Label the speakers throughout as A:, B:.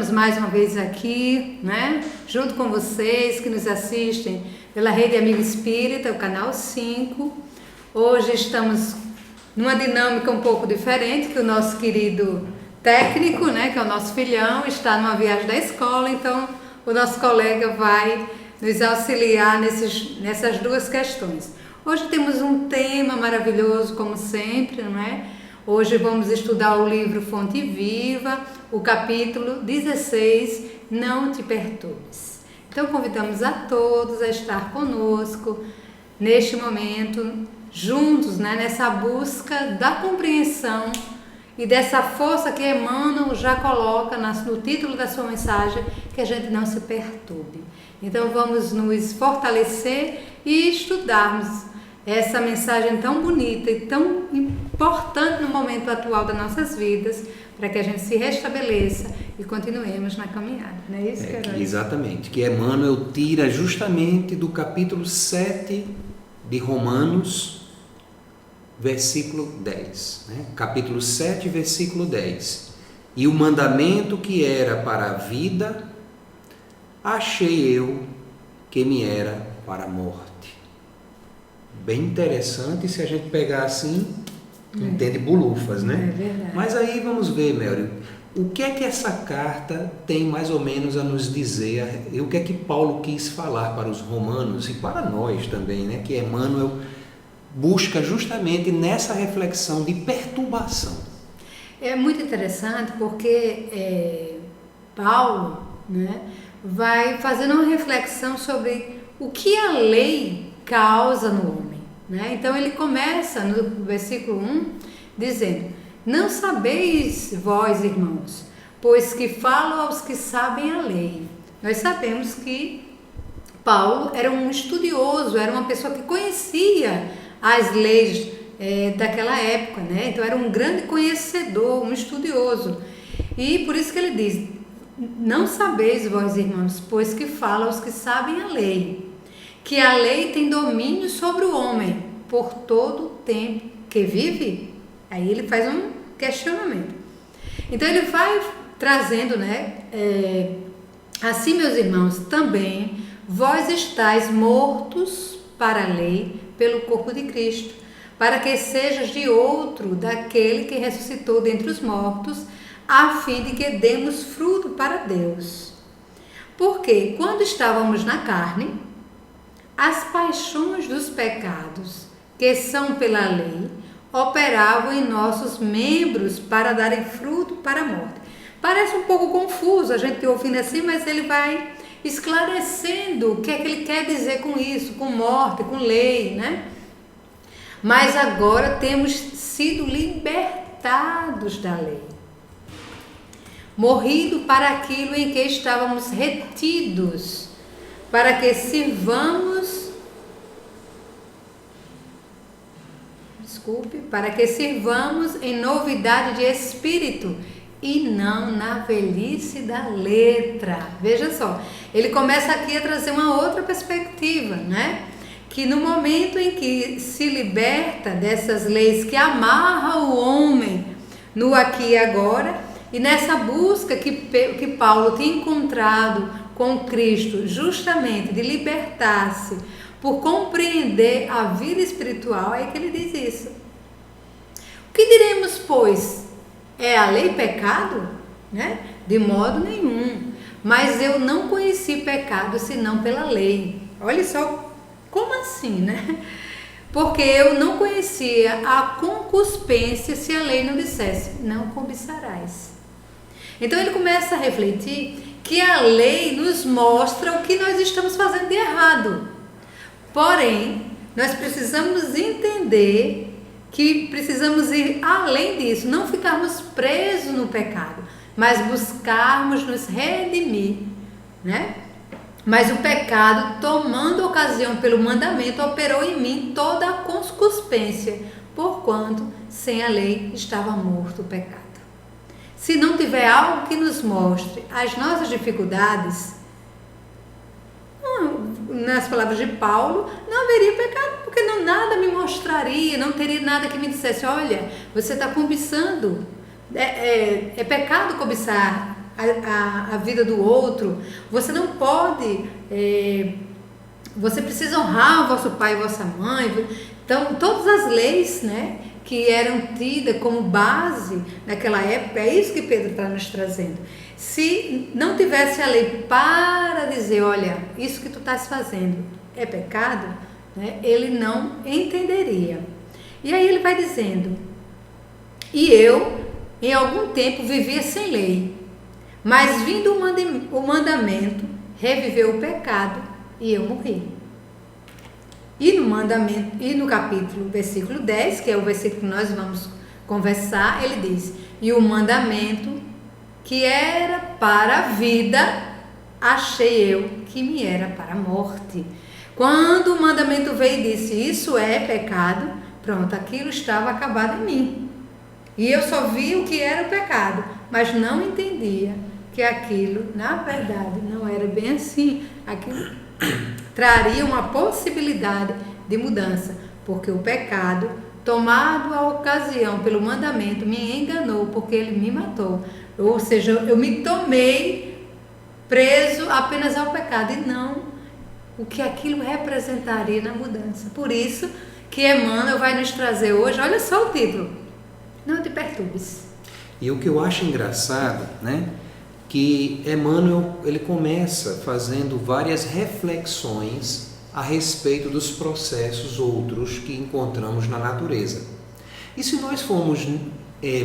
A: Estamos mais uma vez aqui, né? Junto com vocês que nos assistem pela Rede Amigo Espírita, o canal 5. Hoje estamos numa dinâmica um pouco diferente, que o nosso querido técnico, né, que é o nosso filhão, está numa viagem da escola, então o nosso colega vai nos auxiliar nessas duas questões. Hoje temos um tema maravilhoso, como sempre, não é? Hoje vamos estudar o livro Fonte Viva, o capítulo 16, Não Te Perturbes. Então convidamos a todos a estar conosco neste momento, juntos, né, nessa busca da compreensão e dessa força que Emmanuel já coloca no título da sua mensagem, que a gente não se perturbe. Então vamos nos fortalecer e estudarmos essa mensagem tão bonita e tão importante no momento atual das nossas vidas, para que a gente se restabeleça e continuemos na caminhada. Não é isso, Carol?
B: Exatamente, que Emmanuel tira justamente do capítulo 7 de Romanos, versículo 10. Né? Capítulo 7, versículo 10. E o mandamento que era para a vida, achei eu que me era para a morte. Bem interessante se a gente pegar assim, entende bulufas, né?
A: É verdade.
B: Mas aí vamos ver, Mary, o que é que essa carta tem mais ou menos a nos dizer, e o que é que Paulo quis falar para os romanos e para nós também, né? Que Emmanuel busca justamente nessa reflexão de perturbação.
A: É muito interessante porque Paulo, né, vai fazendo uma reflexão sobre o que a lei causa no homem, né? Então ele começa no versículo 1 dizendo: não sabeis vós, irmãos, pois que falo aos que sabem a lei. Nós sabemos que Paulo era um estudioso, era uma pessoa que conhecia as leis daquela época, né? Então era um grande conhecedor, um estudioso. E por isso que ele diz: não sabeis vós, irmãos, pois que falo aos que sabem a lei, que a lei tem domínio sobre o homem por todo o tempo que vive. Aí ele faz um questionamento. Então ele vai trazendo, né? Assim, meus irmãos, também vós estáis mortos para a lei pelo corpo de Cristo, para que sejas de outro daquele que ressuscitou dentre os mortos, a fim de que demos fruto para Deus. Porque quando estávamos na carne, as paixões dos pecados, que são pela lei, operavam em nossos membros para darem fruto para a morte. Parece um pouco confuso a gente ouvindo assim, mas ele vai esclarecendo o que é que ele quer dizer com isso, com morte, com lei, né? Mas agora temos sido libertados da lei, morrido para aquilo em que estávamos retidos, para que sirvamos em novidade de espírito e não na velhice da letra. Veja só, ele começa aqui a trazer uma outra perspectiva, né? Que no momento em que se liberta dessas leis que amarram o homem no aqui e agora, e nessa busca que Paulo tem encontrado com Cristo, justamente de libertar-se por compreender a vida espiritual, é que ele diz isso. O que diremos, pois? É a lei pecado? Né? De modo nenhum. Mas eu não conheci pecado senão pela lei. Olha só, como assim, né? Porque eu não conhecia a concupiscência se a lei não dissesse: não cobiçarás. Então ele começa a refletir que a lei nos mostra o que nós estamos fazendo de errado. Porém, nós precisamos entender que precisamos ir além disso, não ficarmos presos no pecado, mas buscarmos nos redimir, né? Mas o pecado, tomando ocasião pelo mandamento, operou em mim toda a concupiscência, porquanto sem a lei estava morto o pecado. Se não tiver algo que nos mostre as nossas dificuldades, nas palavras de Paulo, não haveria pecado, porque nada me mostraria, não teria nada que me dissesse: olha, você está cobiçando, é pecado cobiçar a vida do outro. Você não pode... você precisa honrar o vosso pai e vossa mãe. Então, todas as leis, né, que eram tidas como base naquela época, é isso que Pedro está nos trazendo. Se não tivesse a lei para dizer, olha, isso que tu estás fazendo é pecado, né, ele não entenderia. E aí ele vai dizendo, e eu, em algum tempo, vivia sem lei, mas vindo o mandamento, reviveu o pecado e eu morri. E no mandamento, e no capítulo, versículo 10, que é o versículo que nós vamos conversar, ele diz, e o mandamento que era para a vida, achei eu que me era para a morte. Quando o mandamento veio e disse, isso é pecado, pronto, aquilo estava acabado em mim. E eu só vi o que era o pecado, mas não entendia que aquilo, na verdade, não era bem assim. Aquilo traria uma possibilidade de mudança, porque o pecado, tomado a ocasião pelo mandamento, me enganou, porque ele me matou. Ou seja, eu me tomei preso apenas ao pecado e não o que aquilo representaria na mudança. Por isso que Emmanuel vai nos trazer hoje, olha só o título, não te perturbes.
B: E o que eu acho engraçado, né, que Emmanuel, ele começa fazendo várias reflexões a respeito dos processos outros que encontramos na natureza. E se nós formos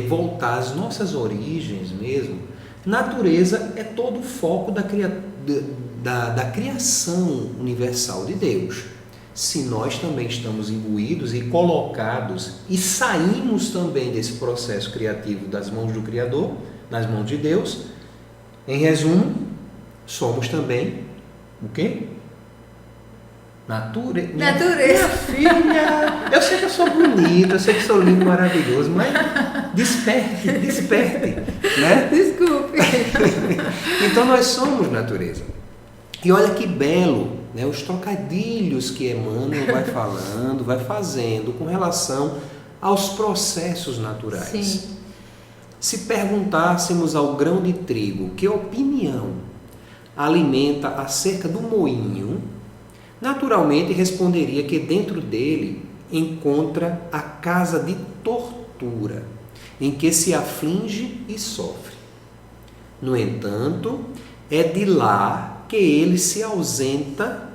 B: voltar às nossas origens mesmo, natureza é todo o foco da criação universal de Deus. Se nós também estamos imbuídos e colocados e saímos também desse processo criativo das mãos do Criador, nas mãos de Deus, em resumo, somos também o quê? Natureza. Minha filha, eu sei que eu sou bonito, eu sei que sou lindo, maravilhoso, mas desperte, né?
A: Desculpe.
B: Então nós somos natureza. E olha que belo, né, os trocadilhos que Emmanuel vai falando, vai fazendo com relação aos processos naturais.
A: Sim.
B: Se perguntássemos ao grão de trigo que opinião alimenta acerca do moinho, naturalmente responderia que dentro dele encontra a casa de tortura, em que se aflige e sofre. No entanto, é de lá que ele se ausenta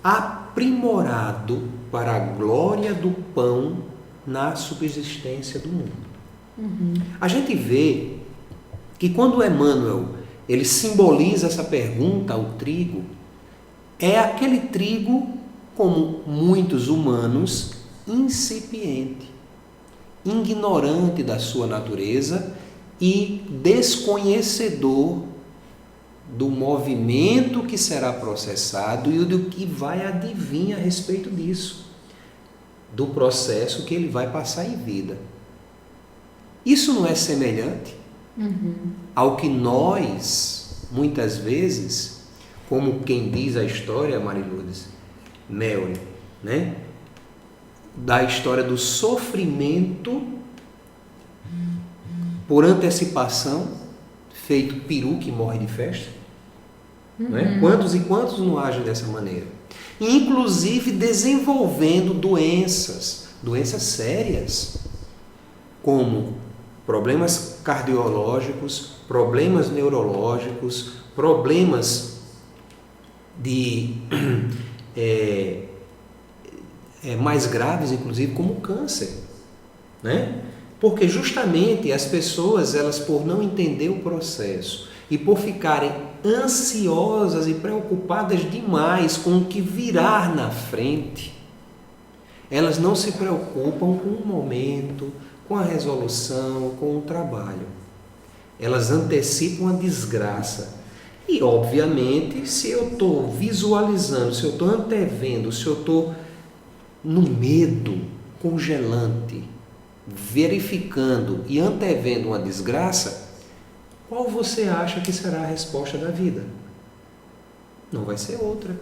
B: aprimorado para a glória do pão na subsistência do mundo.
A: Uhum.
B: A gente vê que quando Emmanuel ele simboliza essa pergunta ao trigo, é aquele trigo, como muitos humanos, incipiente, ignorante da sua natureza e desconhecedor do movimento que será processado e do que vai adivinhar a respeito disso, do processo que ele vai passar em vida. Isso não é semelhante ao que nós, muitas vezes, como quem diz a história, Marilourdes, Melry, né? Da história do sofrimento por antecipação, feito peru que morre de festa. Não é? Quantos e quantos não agem dessa maneira? Inclusive desenvolvendo doenças sérias, como problemas cardiológicos, problemas neurológicos, problemas de mais graves, inclusive, como câncer, né? Porque justamente as pessoas, elas por não entender o processo e por ficarem ansiosas e preocupadas demais com o que virá na frente, elas não se preocupam com o momento, com a resolução, com o trabalho. Elas antecipam a desgraça. E, obviamente, se eu estou visualizando, se eu estou antevendo, se eu estou no medo congelante, verificando e antevendo uma desgraça, qual você acha que será a resposta da vida? Não vai ser outra.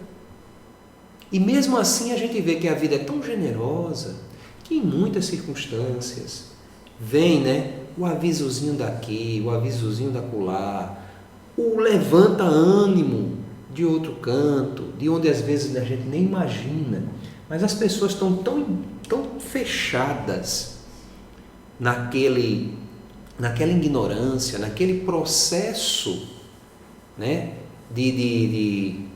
B: E mesmo assim a gente vê que a vida é tão generosa que em muitas circunstâncias vem, né, o avisozinho daqui, o avisozinho da acolá, o levanta ânimo de outro canto, de onde às vezes a gente nem imagina, mas as pessoas estão tão fechadas naquela ignorância, naquele processo, né, de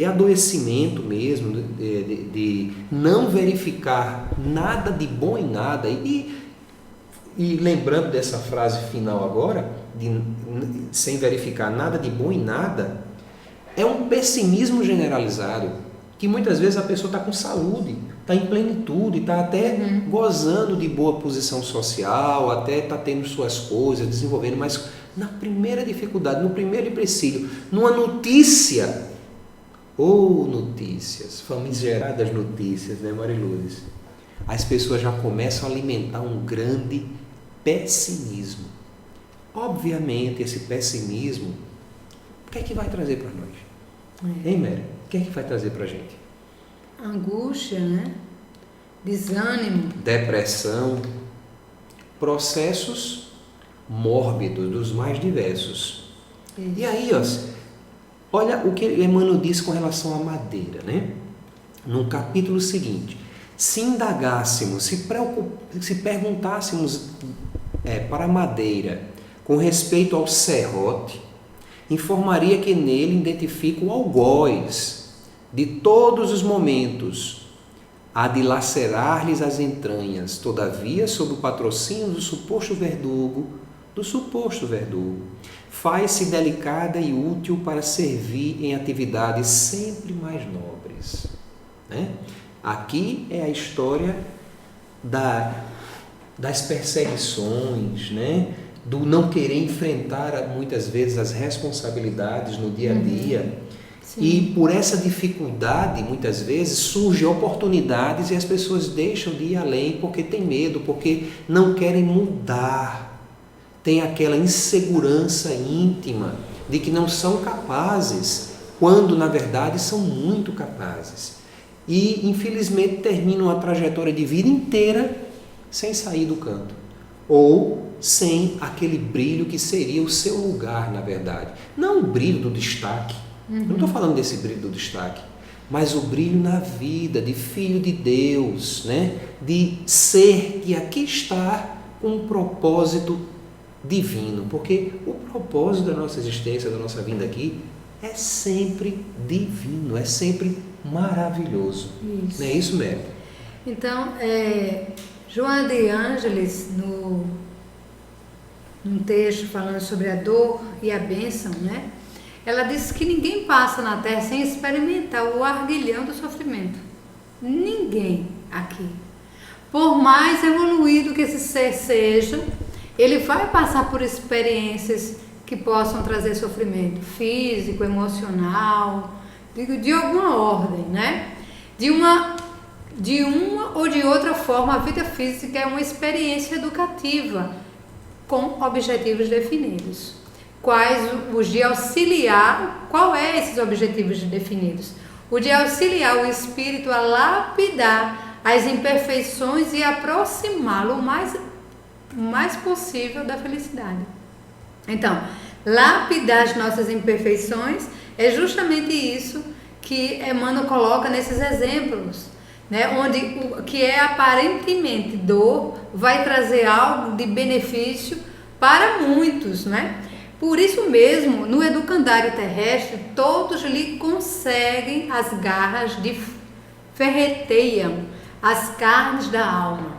B: adoecimento mesmo, de não verificar nada de bom em nada. E lembrando dessa frase final agora, sem verificar nada de bom em nada, é um pessimismo generalizado, que muitas vezes a pessoa está com saúde, está em plenitude, está até gozando de boa posição social, até está tendo suas coisas, desenvolvendo, mas na primeira dificuldade, no primeiro empecilho, numa notícia, ou notícias, famigeradas notícias, né, Mariluz? As pessoas já começam a alimentar um grande pessimismo. Obviamente, esse pessimismo, o que é que vai trazer para nós? Hein, Mary? O que é que vai trazer para a gente?
A: Angústia, né? Desânimo. Depressão.
B: Processos mórbidos dos mais diversos. Isso. E aí, olha o que Emmanuel diz com relação à madeira, né? No capítulo seguinte. Se indagássemos, se perguntássemos para a madeira com respeito ao serrote, informaria que nele identifica o algoz de todos os momentos, a de lacerar-lhes as entranhas, todavia, sob o patrocínio do suposto verdugo, faz-se delicada e útil para servir em atividades sempre mais nobres. Né? Aqui é a história das perseguições, né? Do não querer enfrentar muitas vezes as responsabilidades no dia a dia. Sim. E por essa dificuldade, muitas vezes, surgem oportunidades e as pessoas deixam de ir além porque tem medo, porque não querem mudar. Tem aquela insegurança íntima de que não são capazes, quando na verdade são muito capazes. E infelizmente terminam a trajetória de vida inteira sem sair do canto. Ou sem aquele brilho que seria o seu lugar, na verdade. Não o brilho do destaque. Eu não estou falando desse brilho do destaque. Mas o brilho na vida, de filho de Deus, né? De ser que aqui está com um propósito divino. Porque o propósito da nossa existência, da nossa vinda aqui, é sempre divino, é sempre maravilhoso. Isso. Não é isso mesmo?
A: Então, Joana de Ângeles, num texto falando sobre a dor e a bênção, né? Ela diz que ninguém passa na Terra sem experimentar o arguilhão do sofrimento. Ninguém aqui. Por mais evoluído que esse ser seja, ele vai passar por experiências que possam trazer sofrimento físico, emocional, de alguma ordem, né? De uma ou de outra forma, a vida física é uma experiência educativa com objetivos definidos. Quais os de auxiliar, qual é esses objetivos definidos? O de auxiliar o espírito a lapidar as imperfeições e aproximá-lo o mais possível da felicidade. Então, lapidar as nossas imperfeições é justamente isso que Emmanuel coloca nesses exemplos, né? Onde o que é aparentemente dor vai trazer algo de benefício para muitos, né? Por isso mesmo, no educandário terrestre, todos lhe conseguem as garras ferreteiam as carnes da alma,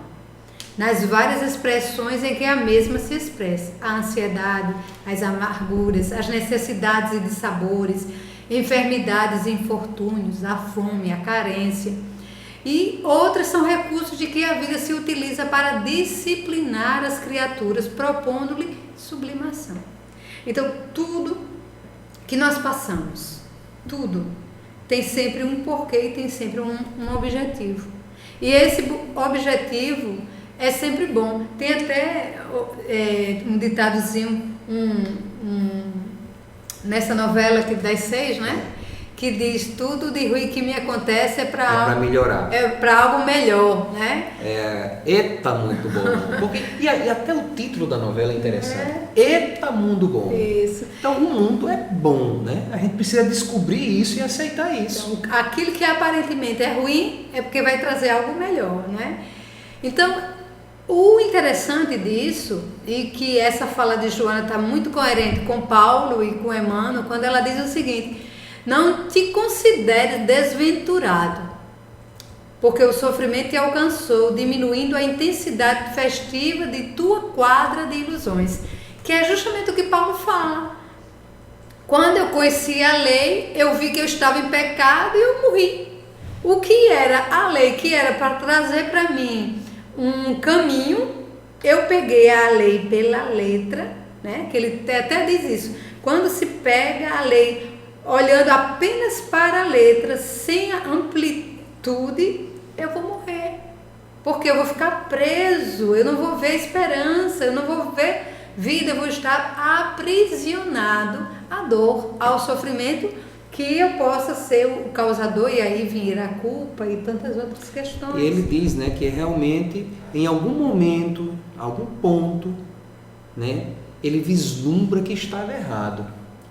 A: nas várias expressões em que a mesma se expressa: a ansiedade, as amarguras, as necessidades e dissabores, enfermidades e infortúnios, a fome, a carência. E outras são recursos de que a vida se utiliza para disciplinar as criaturas, propondo-lhe sublimação. Então, tudo que nós passamos, tudo, tem sempre um porquê e tem sempre um objetivo. E esse objetivo é sempre bom. Tem até um ditadozinho nessa novela das 6, né? que diz tudo de ruim que me acontece é para
B: melhorar.
A: É para algo melhor, né?
B: Eita, muito bom. Porque, e até o título da novela é interessante. Eita, mundo bom.
A: Isso.
B: Então, o mundo é bom, né? A gente precisa descobrir isso e aceitar isso.
A: Então, aquilo que aparentemente é ruim é porque vai trazer algo melhor, né? Então, o interessante disso, e que essa fala de Joana está muito coerente com Paulo e com Emmanuel, quando ela diz o seguinte: não te consideres desventurado, porque o sofrimento te alcançou, diminuindo a intensidade festiva de tua quadra de ilusões, que é justamente o que Paulo fala. Quando eu conheci a lei, eu vi que eu estava em pecado e eu morri. O que era a lei, que era para trazer para mim um caminho, eu peguei a lei pela letra, né? Que ele até diz isso. Quando se pega a lei olhando apenas para a letra, sem a amplitude, eu vou morrer. Porque eu vou ficar preso, eu não vou ver esperança, eu não vou ver vida, eu vou estar aprisionado à dor, ao sofrimento, que eu possa ser o causador, e aí vir a culpa e tantas outras questões.
B: E ele diz, né, que realmente, em algum momento, algum ponto, né, ele vislumbra que estava errado.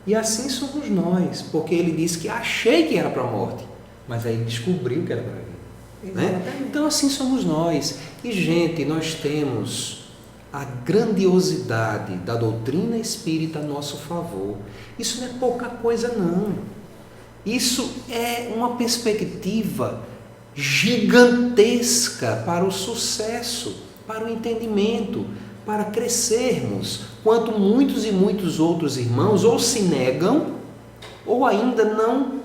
B: E assim somos nós, porque ele diz que achei que era para a morte, mas aí descobriu que era para a vida. Né? Então assim somos nós. E, gente, nós temos a grandiosidade da doutrina espírita a nosso favor. Isso não é pouca coisa, não. Isso é uma perspectiva gigantesca para o sucesso, para o entendimento, para crescermos, quanto muitos e muitos outros irmãos ou se negam ou ainda não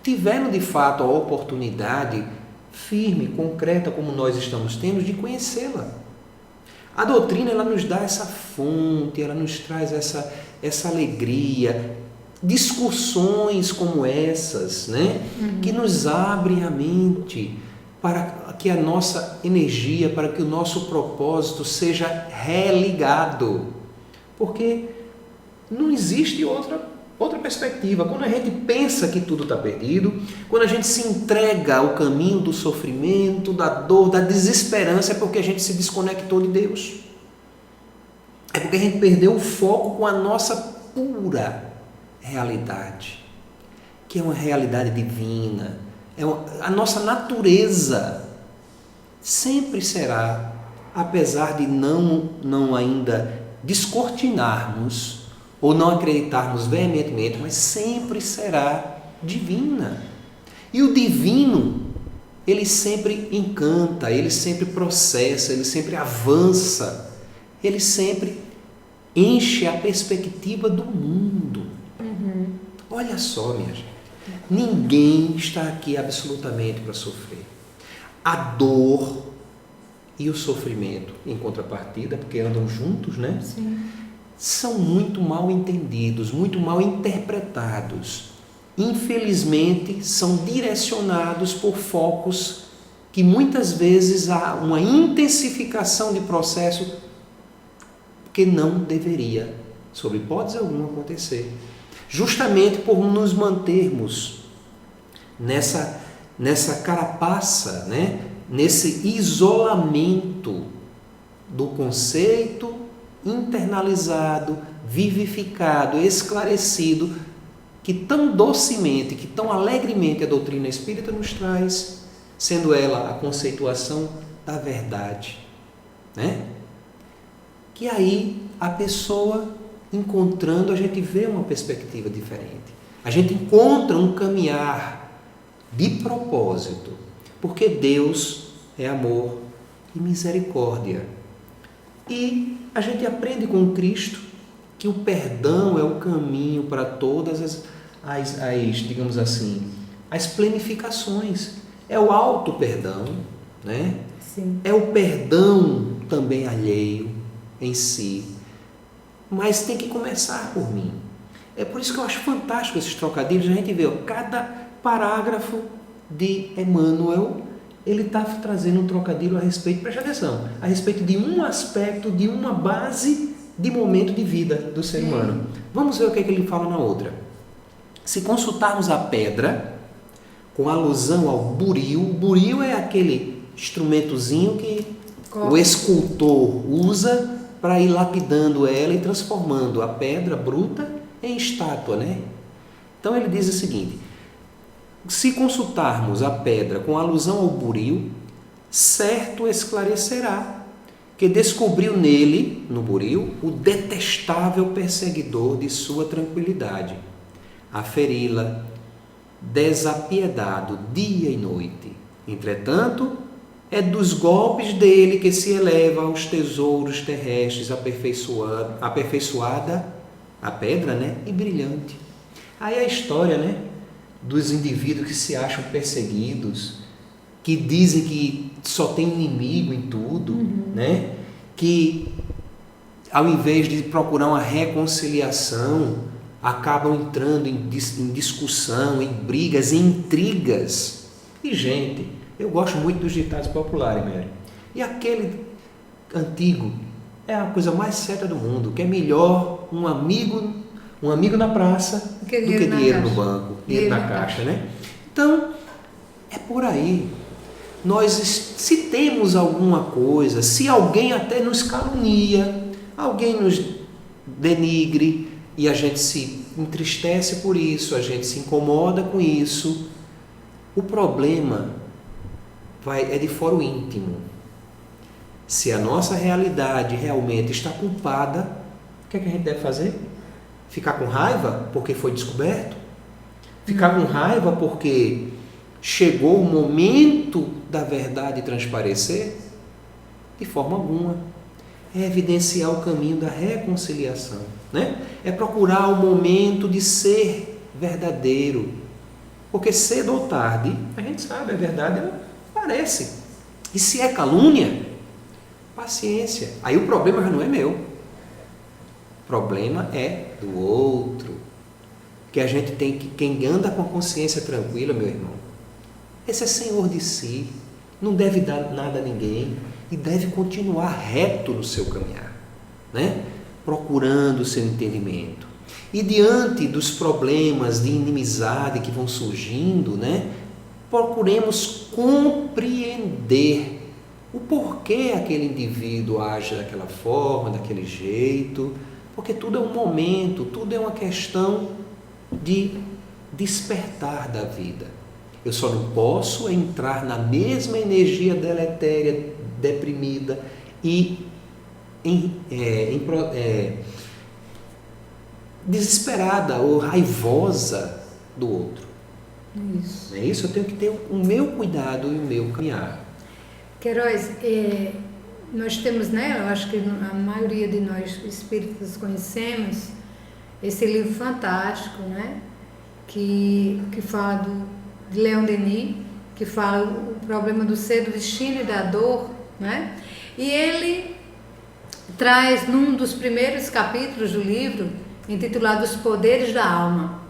B: tiveram de fato a oportunidade firme, concreta, como nós estamos tendo, de conhecê-la. A doutrina, ela nos dá essa fonte, ela nos traz essa alegria, discussões como essas, né? Que nos abrem a mente para que a nossa energia, para que o nosso propósito seja religado, porque não existe outra perspectiva. Quando a gente pensa que tudo está perdido, quando a gente se entrega ao caminho do sofrimento, da dor, da desesperança, é porque a gente se desconectou de Deus, é porque a gente perdeu o foco com a nossa pura realidade, que é uma realidade divina. A nossa natureza sempre será, apesar de não ainda descortinarmos ou não acreditarmos veementemente, mas sempre será divina. E o divino, ele sempre encanta, ele sempre processa, ele sempre avança, ele sempre enche a perspectiva do mundo. Olha só, minha gente, ninguém está aqui absolutamente para sofrer. A dor e o sofrimento, em contrapartida, porque andam juntos, né?
A: Sim.
B: São muito mal entendidos, muito mal interpretados. Infelizmente, são direcionados por focos que muitas vezes há uma intensificação de processo que não deveria, sob hipótese alguma, acontecer. Justamente por nos mantermos nessa carapaça, né? Nesse isolamento do conceito internalizado, vivificado, esclarecido, que tão docemente, que tão alegremente a doutrina espírita nos traz, sendo ela a conceituação da verdade, né? Que aí a pessoa, encontrando, a gente vê uma perspectiva diferente. A gente encontra um caminhar de propósito, porque Deus é amor e misericórdia. E a gente aprende com Cristo que o perdão é o caminho para todas digamos assim, as planificações. É o auto-perdão, né?
A: Sim.
B: É o perdão também alheio em si. Mas tem que começar por mim. É por isso que eu acho fantástico esses trocadilhos. A gente vê, cada parágrafo de Emmanuel, ele está trazendo um trocadilho a respeito, preste atenção, a respeito de um aspecto, de uma base de momento de vida do ser humano. Vamos ver o que é que ele fala na outra. Se consultarmos a pedra, com alusão ao buril, o buril é aquele instrumentozinho que o escultor usa para ir lapidando ela e transformando a pedra bruta em estátua, né? Então ele diz o seguinte: se consultarmos a pedra com alusão ao buril, certo esclarecerá que descobriu nele, no buril, o detestável perseguidor de sua tranquilidade, a feri-la, desapiedado dia e noite. Entretanto, é dos golpes dele que se eleva aos tesouros terrestres aperfeiçoada a pedra, né? E brilhante. Aí a história, né? Dos indivíduos que se acham perseguidos, que dizem que só tem inimigo em tudo, né? Que ao invés de procurar uma reconciliação, acabam entrando em discussão, em brigas, em intrigas. E gente, eu gosto muito dos ditados populares, Mary. E aquele antigo é a coisa mais certa do mundo, que é melhor um amigo na praça do que dinheiro no banco, dinheiro na caixa, né? Então, é por aí. Nós, se temos alguma coisa, se alguém até nos calunia, alguém nos denigre e a gente se entristece por isso, a gente se incomoda com isso, o problema é de fora o íntimo. Se a nossa realidade realmente está culpada, o que é que a gente deve fazer? Ficar com raiva porque foi descoberto? Ficar com raiva porque chegou o momento da verdade transparecer? De forma alguma. É evidenciar o caminho da reconciliação, né? É procurar o momento de ser verdadeiro. Porque cedo ou tarde, a gente sabe, a verdade ela aparece. E se é calúnia, paciência. Aí o problema já não é meu. O problema é do outro. Que a gente tem que, quem anda com a consciência tranquila, meu irmão, esse é senhor de si, não deve dar nada a ninguém e deve continuar reto no seu caminhar, né? Procurando o seu entendimento. E diante dos problemas de inimizade que vão surgindo, né? Procuremos compreender o porquê aquele indivíduo age daquela forma, daquele jeito, porque tudo é um momento, tudo é uma questão de despertar da vida. Eu só não posso entrar na mesma energia deletéria, deprimida e desesperada ou raivosa do outro.
A: Isso.
B: É isso, eu tenho que ter o meu cuidado e o meu caminhar.
A: Queiroz, nós temos, né, eu acho que a maioria de nós espíritas conhecemos esse livro fantástico, né, que fala de Leon Denis, que fala o problema do ser, do destino e da dor, né, e ele traz num dos primeiros capítulos do livro, intitulado Os Poderes da Alma,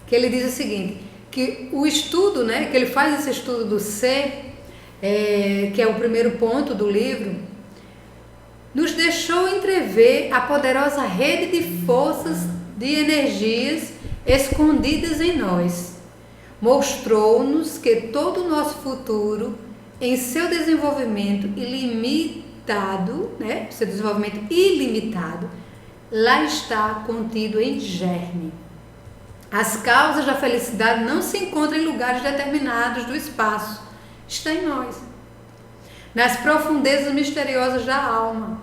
A: que ele diz o seguinte, que o estudo, né, que ele faz esse estudo do ser, que é o primeiro ponto do livro, nos deixou entrever a poderosa rede de forças, de energias escondidas em nós. Mostrou-nos que todo o nosso futuro, em seu desenvolvimento ilimitado, né, seu desenvolvimento ilimitado, lá está contido em germe. As causas da felicidade não se encontram em lugares determinados do espaço, está em nós, nas profundezas misteriosas da alma.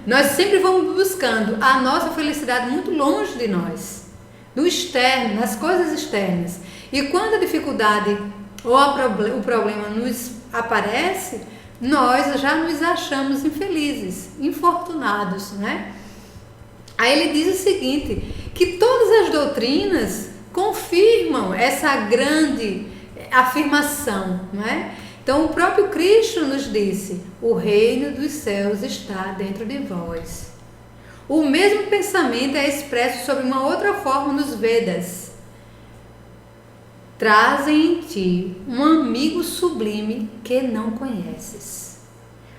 A: Nós sempre vamos buscando a nossa felicidade muito longe de nós, no externo, nas coisas externas. E quando a dificuldade ou o problema nos aparece, nós já nos achamos infelizes, infortunados, né? Aí ele diz o seguinte, que todas as doutrinas confirmam essa grande afirmação, não é? Então o próprio Cristo nos disse, o reino dos céus está dentro de vós. O mesmo pensamento é expresso sob uma outra forma nos Vedas. Trazem em ti um amigo sublime que não conheces.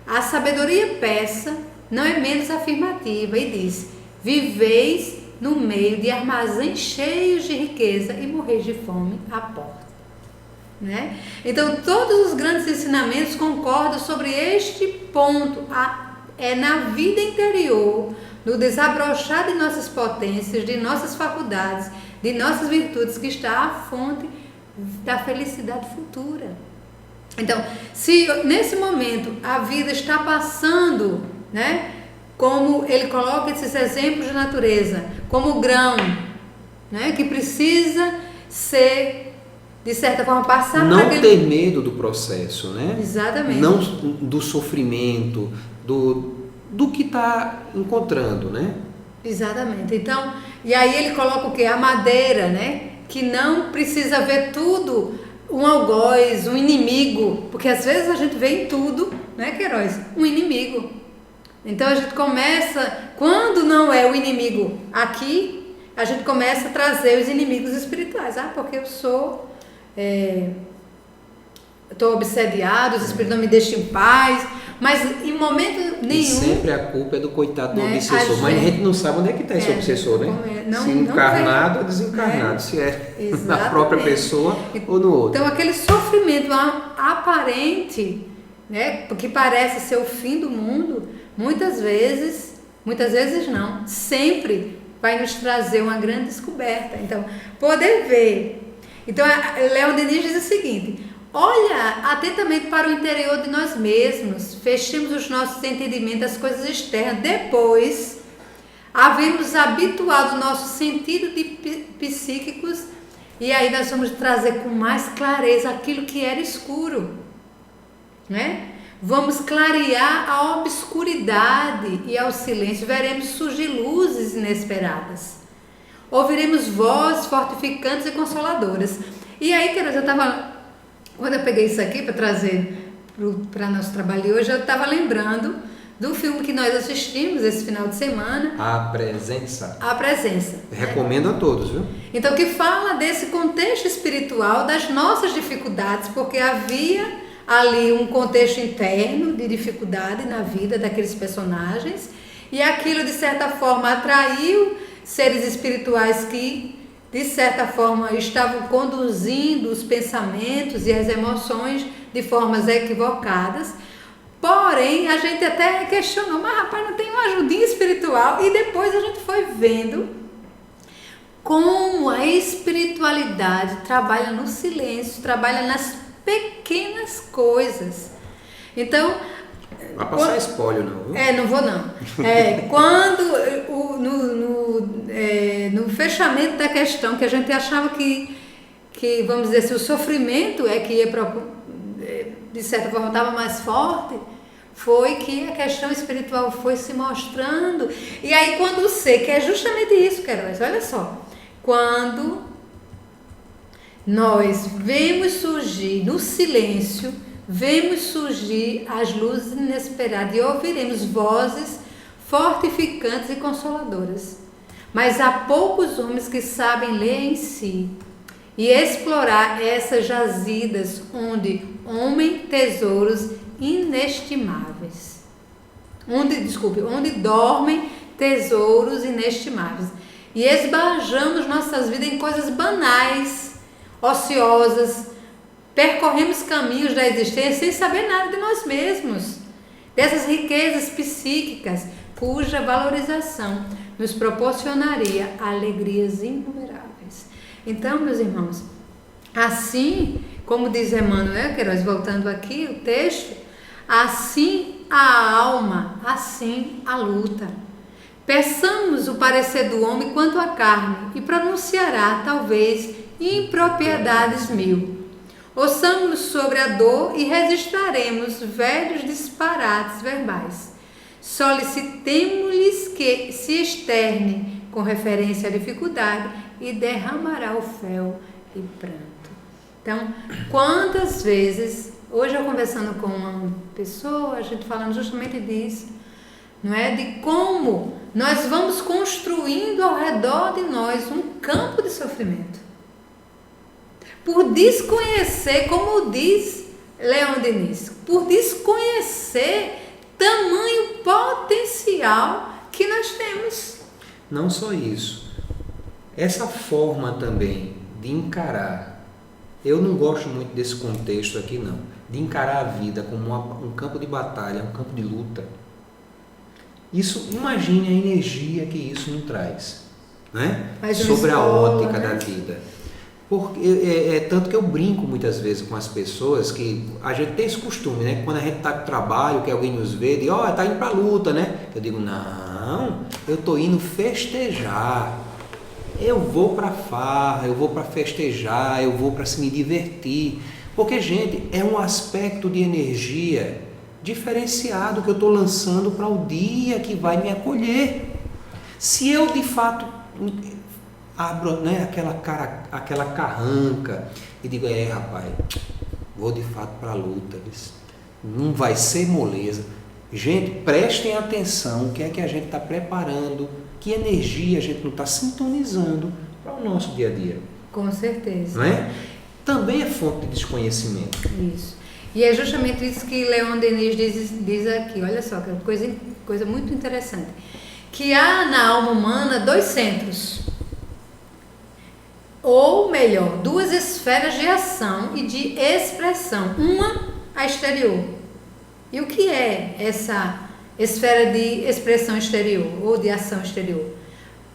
A: A sabedoria persa não é menos afirmativa e diz, viveis no meio de armazéns cheios de riqueza e morrer de fome à porta. Né? Então, todos os grandes ensinamentos concordam sobre este ponto. É na vida interior, no desabrochar de nossas potências, de nossas faculdades, de nossas virtudes, que está a fonte da felicidade futura. Então, se nesse momento a vida está passando, né, como ele coloca esses exemplos de natureza, como o grão, né, que precisa ser, de certa forma, passar
B: não
A: por
B: ter medo do processo, né?
A: Exatamente.
B: Não do sofrimento, do que está encontrando, né?
A: Exatamente. Então, e aí ele coloca o quê? A madeira, né? Que não precisa ver tudo um algoz, um inimigo, porque às vezes a gente vê em tudo, né, Queiroz? Um inimigo. Então a gente começa, quando não é o inimigo aqui, a gente começa a trazer os inimigos espirituais. Porque eu sou, estou obsediado, os espíritos não me deixam em paz, mas em momento nenhum... E
B: sempre a culpa é do coitado do, né, obsessor, mas a gente não sabe onde é que está esse obsessor, né? Se encarnado ou desencarnado, se é na própria pessoa ou no outro.
A: Então aquele sofrimento aparente, né, que parece ser o fim do mundo, muitas vezes não, sempre vai nos trazer uma grande descoberta. Então, poder ver. Então, Leon Denis diz o seguinte: olha atentamente para o interior de nós mesmos, fechemos os nossos entendimentos às coisas externas, depois havemos habituado o nosso sentido de psíquicos, e aí nós vamos trazer com mais clareza aquilo que era escuro, né? Vamos clarear a obscuridade e ao silêncio, veremos surgir luzes inesperadas, ouviremos vozes fortificantes e consoladoras. E aí, quando eu peguei isso aqui para trazer para nosso trabalho hoje, eu estava lembrando do filme que nós assistimos esse final de semana.
B: A Presença.
A: A Presença.
B: Recomendo a todos, viu?
A: Então, que fala desse contexto espiritual, das nossas dificuldades, porque havia ali um contexto interno de dificuldade na vida daqueles personagens, e aquilo de certa forma atraiu seres espirituais que de certa forma estavam conduzindo os pensamentos e as emoções de formas equivocadas. Porém, a gente até questionou, mas rapaz, não tem uma ajudinha espiritual? E depois a gente foi vendo como a espiritualidade trabalha no silêncio, trabalha nas pequenas coisas. Então,
B: vai passar spoiler não, viu?
A: Não vou não. Quando no fechamento da questão, que a gente achava que vamos dizer assim, o sofrimento é que ia de certa forma estava mais forte, foi que a questão espiritual foi se mostrando. E aí quando que é justamente isso, Queiroz, olha só, quando nós vemos surgir no silêncio, vemos surgir as luzes inesperadas e ouviremos vozes fortificantes e consoladoras. Mas há poucos homens que sabem ler em si e explorar essas jazidas onde tesouros inestimáveis. Onde dormem tesouros inestimáveis. E esbanjamos nossas vidas em coisas banais, ociosas, percorremos caminhos da existência sem saber nada de nós mesmos, dessas riquezas psíquicas cuja valorização nos proporcionaria alegrias inumeráveis. Então, meus irmãos, assim como diz Emmanuel, Queiroz, voltando aqui o texto, assim a alma, assim a luta. Peçamos o parecer do homem quanto à carne e pronunciará, talvez, impropriedades mil. Ouçamos sobre a dor e registraremos velhos disparates verbais. Solicitemo-lhes que se externem com referência à dificuldade e derramará o fel e pranto. Então, quantas vezes, hoje eu conversando com uma pessoa, a gente falando justamente disso, não é? De como nós vamos construindo ao redor de nós um campo de sofrimento. Por desconhecer, como diz Leon Denis, por desconhecer tamanho potencial que nós temos.
B: Não só isso, essa forma também de encarar, eu não gosto muito desse contexto aqui não, de encarar a vida como um campo de batalha, um campo de luta. Isso, imagine a energia que isso nos traz, né? Sobre a ótica, né, da vida. Porque, tanto que eu brinco muitas vezes com as pessoas que a gente tem esse costume, né? Quando a gente está no trabalho, que alguém nos vê, diz, tá indo para a luta, né? Eu digo, não, eu estou indo festejar. Eu vou para farra, eu vou para festejar, eu vou para se me divertir. Porque, gente, é um aspecto de energia diferenciado que eu estou lançando para o dia que vai me acolher. Se eu, de fato, abro, né, aquela carranca e digo, rapaz, vou de fato para a luta, não vai ser moleza. Gente, prestem atenção, o que é que a gente está preparando, que energia a gente não está sintonizando para o nosso dia a dia.
A: Com certeza.
B: Não é? Também é fonte de desconhecimento.
A: Isso. E é justamente isso que Leon Denis diz aqui, olha só, que é uma coisa muito interessante. Que há na alma humana 2 centros, ou melhor, 2 esferas de ação e de expressão, uma a exterior. E o que é essa esfera de expressão exterior ou de ação exterior?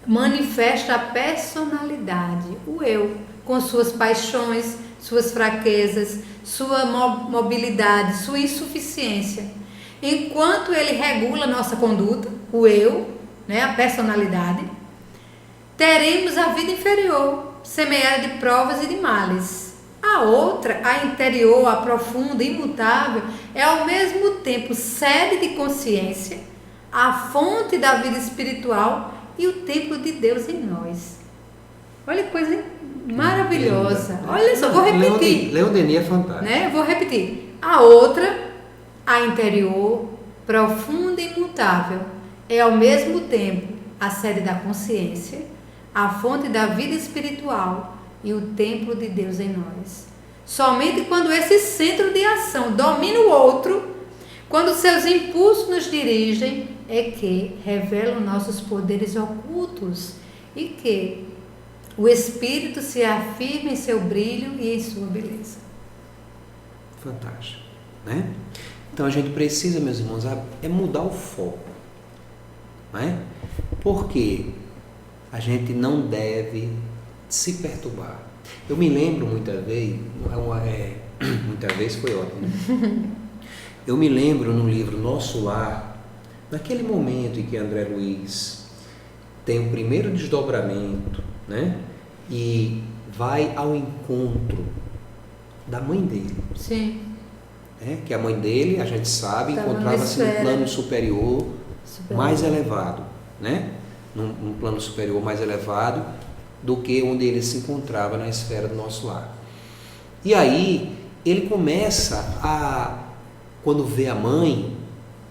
A: Manifesta a personalidade, o eu, com suas paixões, suas fraquezas, sua mobilidade, sua insuficiência. Enquanto ele regula nossa conduta, o eu, né, a personalidade, teremos a vida inferior, semeada de provas e de males. A outra, a interior, a profunda, imutável, é ao mesmo tempo sede de consciência, a fonte da vida espiritual e o templo de Deus em nós. Olha que coisa maravilhosa. Olha só, vou repetir.
B: Leon Denis é fantástico.
A: Né? Vou repetir. A outra, a interior, profunda e imutável, é ao mesmo tempo a sede da consciência, a fonte da vida espiritual e o templo de Deus em nós. Somente quando esse centro de ação domina o outro, quando seus impulsos nos dirigem, é que revelam nossos poderes ocultos e que o espírito se afirma em seu brilho e em sua beleza.
B: Fantástico, né? Então a gente precisa, meus irmãos, mudar o foco, não é? Porque a gente não deve se perturbar. Eu me lembro muitas vezes foi ótimo, né? Eu me lembro no livro Nosso Lar, naquele momento em que André Luiz tem o primeiro desdobramento, né? E vai ao encontro da mãe dele.
A: Sim.
B: Né? Que a mãe dele, a gente sabe, encontrava-se no plano superior mais elevado, né? Num plano superior mais elevado do que onde ele se encontrava na esfera do nosso lar. E aí ele começa quando vê a mãe,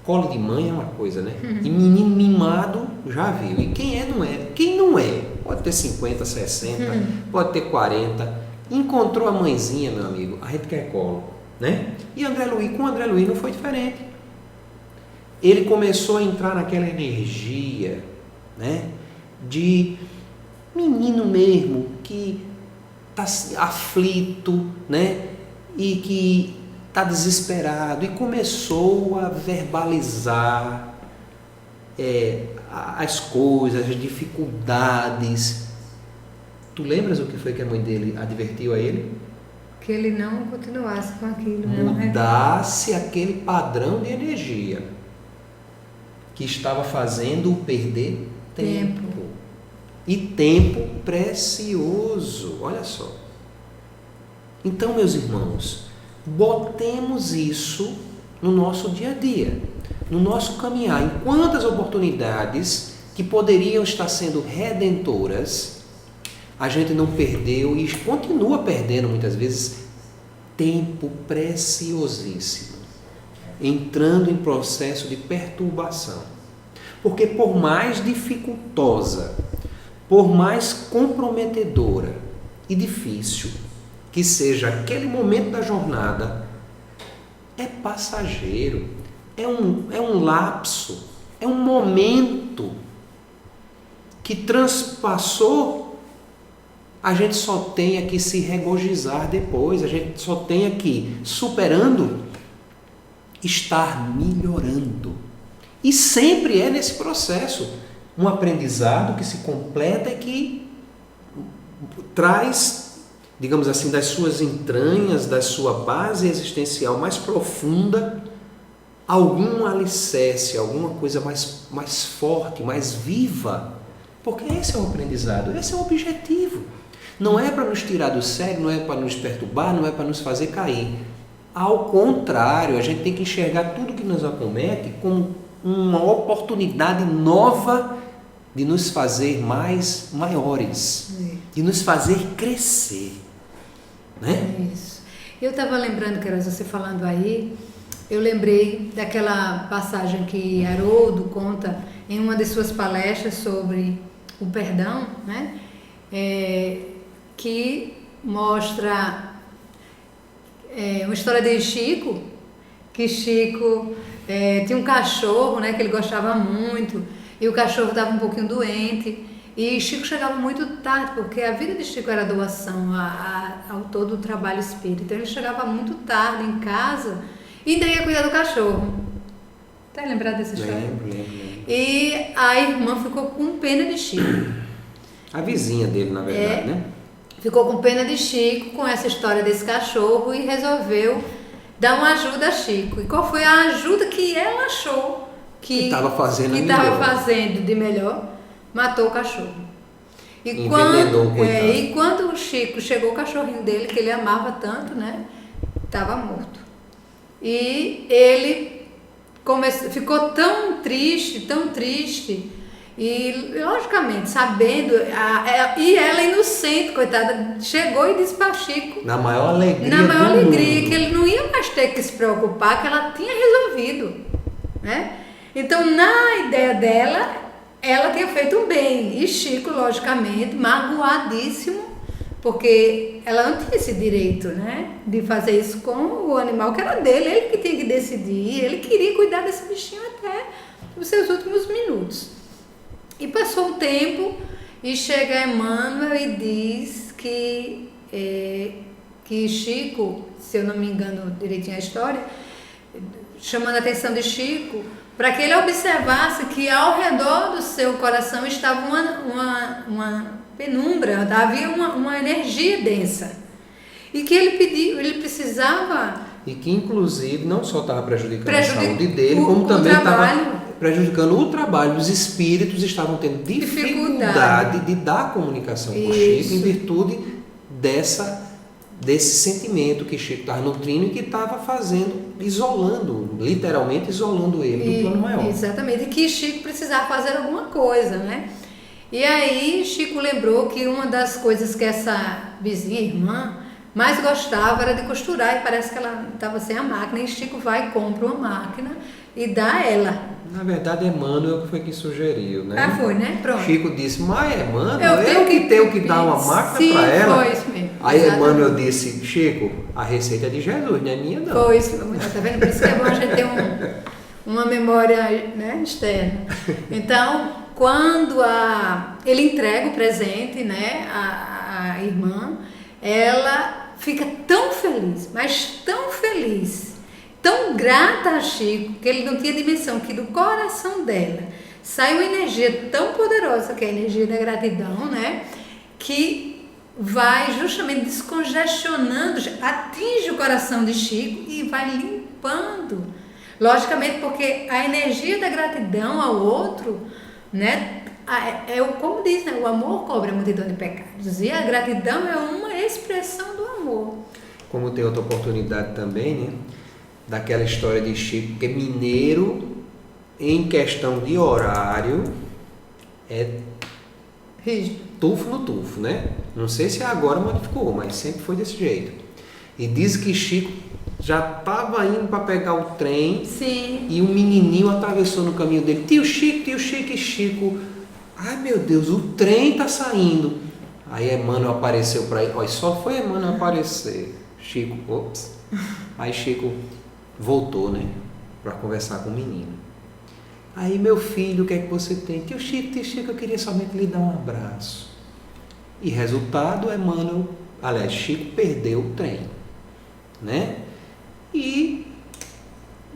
B: colo de mãe é uma coisa, né? E menino mimado já viu. E quem não é? Quem não é? Pode ter 50, 60, pode ter 40. Encontrou a mãezinha, meu amigo, a gente quer colo, né? E com André Luiz não foi diferente. Ele começou a entrar naquela energia, né, de menino mesmo, que está aflito, né, e que está desesperado, e começou a verbalizar as coisas, as dificuldades. Tu lembras o que foi que a mãe dele advertiu a ele?
A: Que ele não continuasse com aquilo.
B: Mudasse aquele padrão de energia que estava fazendo-o perder tempo. E tempo precioso, olha só. Então, meus irmãos, botemos isso no nosso dia a dia, no nosso caminhar. Em quantas oportunidades que poderiam estar sendo redentoras, a gente não perdeu e continua perdendo muitas vezes tempo preciosíssimo, entrando em processo de perturbação. Porque por mais dificultosa, por mais comprometedora e difícil que seja aquele momento da jornada, é passageiro, é um lapso, é um momento que transpassou a gente só tem que se regozijar depois, a gente só tem que, superando, estar melhorando. E sempre é nesse processo um aprendizado que se completa e que traz, digamos assim, das suas entranhas, da sua base existencial mais profunda, algum alicerce, alguma coisa mais forte, mais viva. Porque esse é o aprendizado, esse é o objetivo. Não é para nos tirar do sério, não é para nos perturbar, não é para nos fazer cair. Ao contrário, a gente tem que enxergar tudo que nos acomete como uma oportunidade nova de nos fazer maiores, de nos fazer crescer. Né?
A: Isso. Eu estava lembrando, Queiroz, você falando aí, eu lembrei daquela passagem que Haroldo conta em uma de suas palestras sobre o perdão, né? Que mostra uma história de Chico, que Chico tinha um cachorro, né, que ele gostava muito, e o cachorro estava um pouquinho doente, e Chico chegava muito tarde, porque a vida de Chico era doação ao todo o trabalho espírita, então ele chegava muito tarde em casa e ainda ia cuidar do cachorro. Tá lembrado dessa história?
B: Lembro.
A: E a irmã ficou com pena de Chico.
B: A vizinha dele, na verdade, né?
A: Ficou com pena de Chico com essa história desse cachorro e resolveu dar uma ajuda a Chico. E qual foi a ajuda que ela achou que estava fazendo de melhor? Matou o cachorro. E quando o Chico chegou, o cachorrinho dele, que ele amava tanto, né? Estava morto. E ele ficou tão triste, e logicamente, sabendo, e ela inocente, coitada, chegou e disse para Chico,
B: na maior alegria
A: que ele não ia mais ter que se preocupar, que ela tinha resolvido, né? Então, na ideia dela, ela tinha feito um bem, e Chico, logicamente, magoadíssimo, porque ela não tinha esse direito, né, de fazer isso com o animal que era dele, ele que tinha que decidir, ele queria cuidar desse bichinho até os seus últimos minutos. E passou um tempo e chega Emmanuel e diz que Chico, se eu não me engano direitinho a história, chamando a atenção de Chico, para que ele observasse que ao redor do seu coração estava uma penumbra, havia uma energia densa. E que ele precisava...
B: E que inclusive não só estava prejudicando a saúde dele, como também estava prejudicando o trabalho. Os espíritos estavam tendo dificuldade de dar comunicação com Chico em virtude desse sentimento que Chico estava nutrindo e que estava literalmente isolando ele do plano maior.
A: Exatamente, e que Chico precisava fazer alguma coisa, né? E aí Chico lembrou que uma das coisas que essa vizinha irmã mais gostava era de costurar, e parece que ela estava sem a máquina, e Chico vai e compra uma máquina e dá a ela.
B: Na verdade, Emmanuel que foi que sugeriu, né?
A: Foi, né? Pronto.
B: Chico disse, mas Emmanuel, eu que tenho que dar uma máquina para ela.
A: Foi isso mesmo.
B: Aí Emmanuel disse, Chico, a receita é de Jesus, não é minha não.
A: Foi isso, tá vendo? Por isso que é bom a gente ter uma memória, né, externa. Então, quando ele entrega o presente, né, a irmã, ela fica tão feliz, mas tão feliz, tão grata a Chico, que ele não tinha dimensão que do coração dela sai uma energia tão poderosa, que é a energia da gratidão, né? Que vai justamente descongestionando, atinge o coração de Chico e vai limpando. Logicamente, porque a energia da gratidão ao outro, né? Como diz, né? O amor cobre a multidão de pecados, e a gratidão é uma expressão do amor.
B: Como tem outra oportunidade também, né? Daquela história de Chico, que mineiro, em questão de horário, é
A: rígido,
B: tufo no tufo, né? Não sei se agora modificou, mas sempre foi desse jeito. E diz que Chico já estava indo para pegar o trem.
A: Sim.
B: E um menininho atravessou no caminho dele. Tio Chico, e Chico, ai meu Deus, o trem está saindo. Aí Emmanuel apareceu para ele. Olha, só foi Emmanuel aparecer. Chico, ops. Aí Chico voltou, né, para conversar com o menino. Aí, meu filho, o que é que você tem? Tio Chico, eu queria somente lhe dar um abraço. E resultado, Chico perdeu o trem, né? E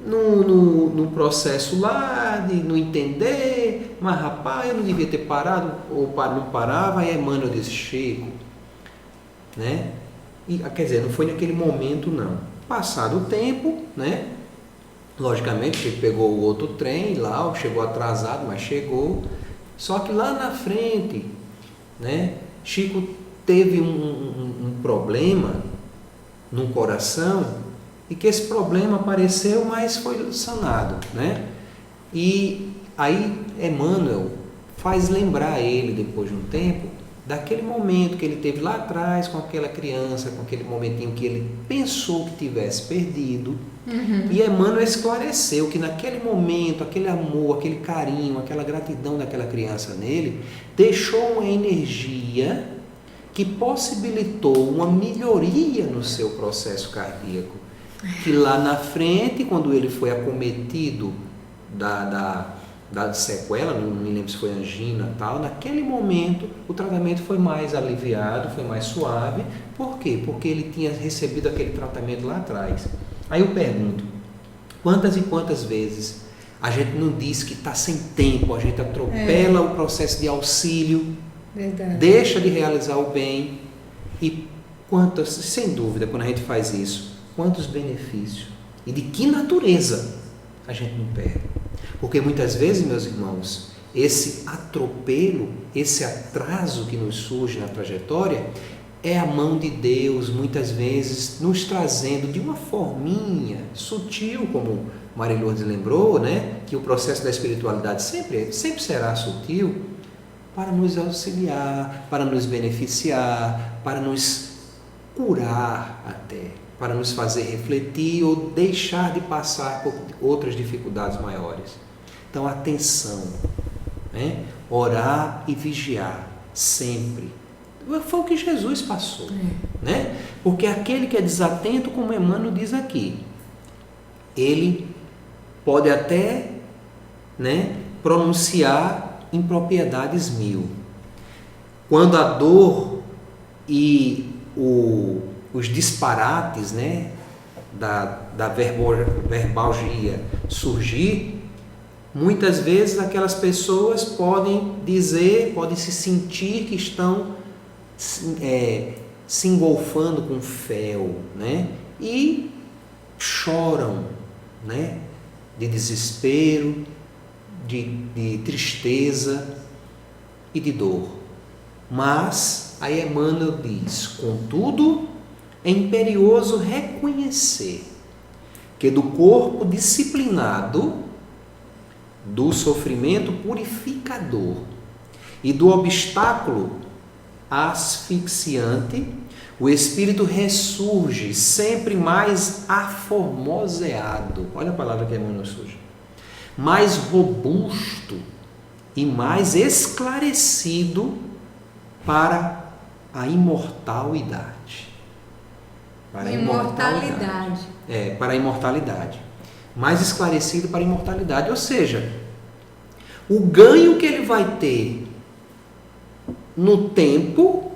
B: no processo lá de não entender, mas rapaz, eu não devia ter parado, ou não parava, aí Emmanuel disse, Chico, né? E, quer dizer, não foi naquele momento não. Passado o tempo, né? Logicamente, ele pegou o outro trem lá, chegou atrasado, mas chegou. Só que lá na frente, né? Chico teve um problema no coração, e que esse problema apareceu, mas foi sanado, né? E aí Emmanuel faz lembrar ele, depois de um tempo, daquele momento que ele teve lá atrás com aquela criança, com aquele momentinho que ele pensou que tivesse perdido. E Emmanuel esclareceu que naquele momento, aquele amor, aquele carinho, aquela gratidão daquela criança nele, deixou uma energia que possibilitou uma melhoria no seu processo cardíaco. Que lá na frente, quando ele foi acometido da sequela, não me lembro se foi angina e tal, naquele momento o tratamento foi mais aliviado, foi mais suave. Por quê? Porque ele tinha recebido aquele tratamento lá atrás. Aí eu pergunto, quantas e quantas vezes a gente não diz que está sem tempo, a gente atropela o processo de auxílio, deixa de realizar o bem, e quantas, sem dúvida, quando a gente faz isso, quantos benefícios e de que natureza a gente não perde. Porque muitas vezes, meus irmãos, esse atropelo, esse atraso que nos surge na trajetória, é a mão de Deus, muitas vezes, nos trazendo de uma forminha sutil, como Maria Lourdes lembrou, né? Que o processo da espiritualidade sempre será sutil, para nos auxiliar, para nos beneficiar, para nos curar até, para nos fazer refletir ou deixar de passar por outras dificuldades maiores. Então, atenção, né? Orar e vigiar sempre. Foi o que Jesus passou, né? Porque aquele que é desatento, como Emmanuel diz aqui, ele pode até, né, pronunciar impropriedades 1000. Quando a dor e os disparates, né, da verbalgia surgir, muitas vezes aquelas pessoas podem se sentir que estão se engolfando com fel, né, e choram, né, de desespero, de tristeza e de dor. Mas aí Emmanuel diz, contudo, é imperioso reconhecer que do corpo disciplinado, do sofrimento purificador e do obstáculo asfixiante, o espírito ressurge sempre mais aformoseado. Olha a palavra que Emmanuel surge. Mais robusto e mais esclarecido para a imortalidade. Para a imortalidade. Para a imortalidade. Mais esclarecido para a imortalidade. Ou seja, o ganho que ele vai ter no tempo,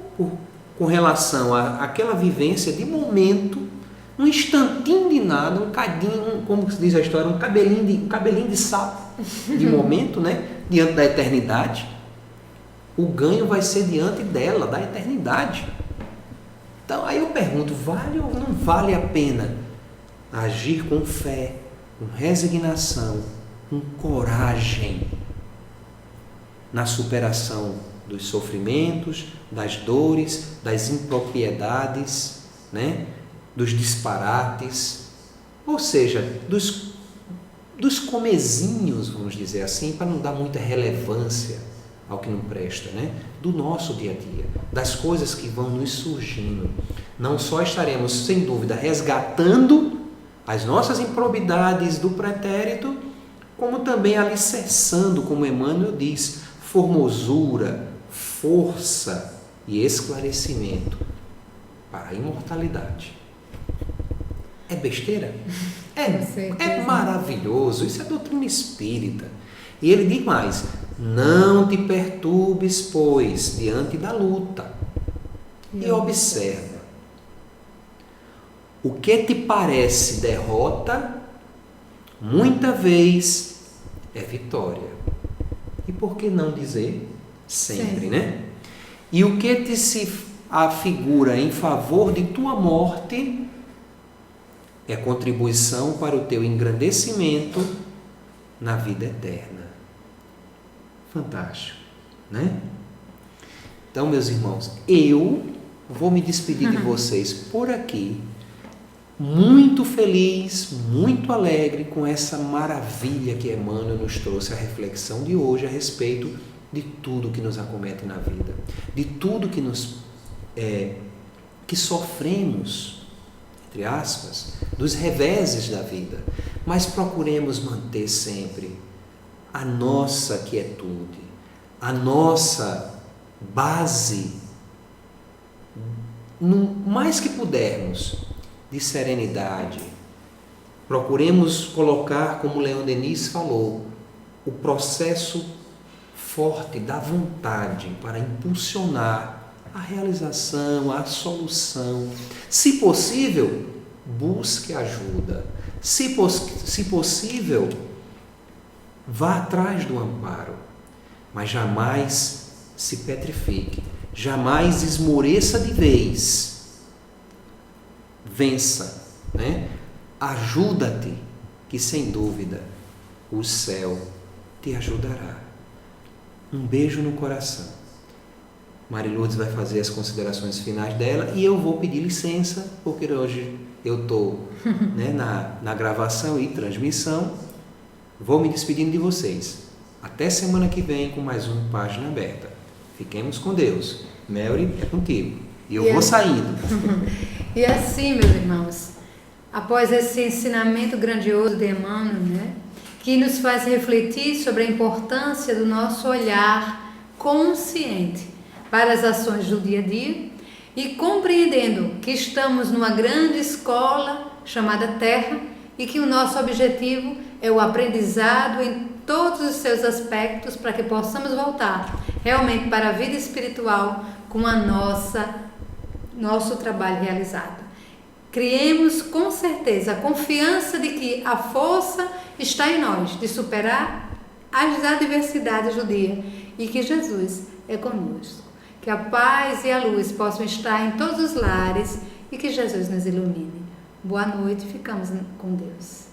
B: com relação àquela vivência de momento, um instantinho de nada, um cadinho, como se diz a história, um cabelinho de sapo de momento, né? Diante da eternidade. O ganho vai ser diante dela, da eternidade. Então, aí eu pergunto, vale ou não vale a pena agir com fé, com resignação, com coragem na superação dos sofrimentos, das dores, das impropriedades, né? Dos disparates, ou seja, dos comezinhos, vamos dizer assim, para não dar muita relevância ao que não presta, né? Do nosso dia a dia, das coisas que vão nos surgindo. Não só estaremos, sem dúvida, resgatando as nossas improbidades do pretérito, como também alicerçando, como Emmanuel diz, formosura, força e esclarecimento para a imortalidade. É besteira? É maravilhoso, isso é doutrina espírita. E ele diz mais, não te perturbes, pois, diante da luta. e observa. O que te parece derrota, muita vez é vitória. E por que não dizer sempre, né? E o que te se afigura em favor de tua morte é contribuição para o teu engrandecimento na vida eterna. Fantástico, né? Então, meus irmãos, eu vou me despedir de vocês por aqui, muito feliz, muito alegre com essa maravilha que Emmanuel nos trouxe a reflexão de hoje a respeito de tudo que nos acomete na vida, de tudo que que sofremos, entre aspas, dos reveses da vida, mas procuremos manter sempre a nossa quietude, a nossa base, no mais que pudermos, de serenidade. Procuremos colocar, como Leon Denis falou, o processo forte da vontade para impulsionar a realização, a solução. Se possível, busque ajuda. Se possível, vá atrás do amparo, mas jamais se petrifique, jamais esmoreça de vez. Vença, né? Ajuda-te, que sem dúvida o céu te ajudará. Um beijo no coração. Marilourdes vai fazer as considerações finais dela e eu vou pedir licença, porque hoje eu estou na gravação e transmissão. Vou me despedindo de vocês. Até semana que vem com mais uma Página Aberta. Fiquemos com Deus. Melry, é contigo. E eu vou saindo.
A: E assim, meus irmãos, após esse ensinamento grandioso de Emmanuel, que nos faz refletir sobre a importância do nosso olhar consciente para as ações do dia a dia e compreendendo que estamos numa grande escola chamada Terra e que o nosso objetivo é o aprendizado em todos os seus aspectos para que possamos voltar realmente para a vida espiritual com a nosso trabalho realizado. Criemos com certeza a confiança de que a força está em nós de superar as adversidades do dia e que Jesus é conosco. Que a paz e a luz possam estar em todos os lares e que Jesus nos ilumine. Boa noite, ficamos com Deus.